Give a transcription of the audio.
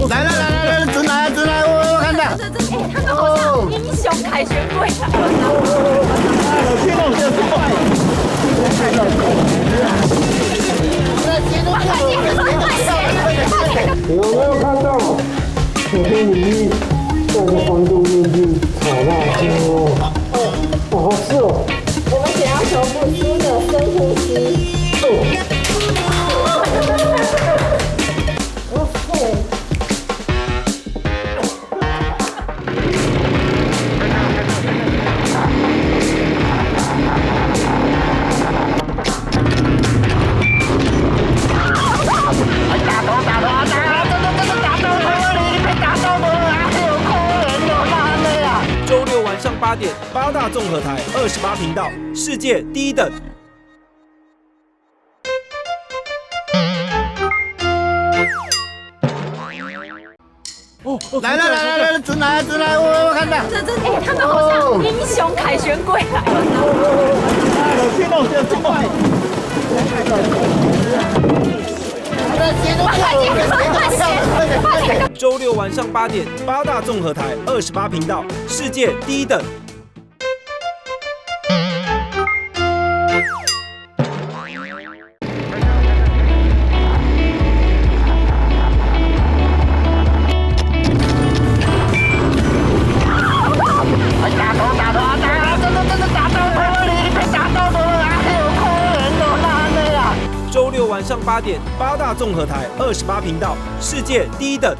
来了来了来了，准来准来，我看到。他们好像英雄凯旋归来了。天哪，我现在快！有没有看到我跟你戴着防毒面具炒辣椒？好吃哦！我们想要求复苏的深呼吸。哇塞！周六晚上8点，八大综合台28频道，世界第一等。来了来了来了，准来准来，我看到。他们好像英雄凯旋归来了。天哪，我现在快！周六晚上8点，八大综合台28频道，世界第一等。周六晚上8点，八大综合台28频道，世界第一等。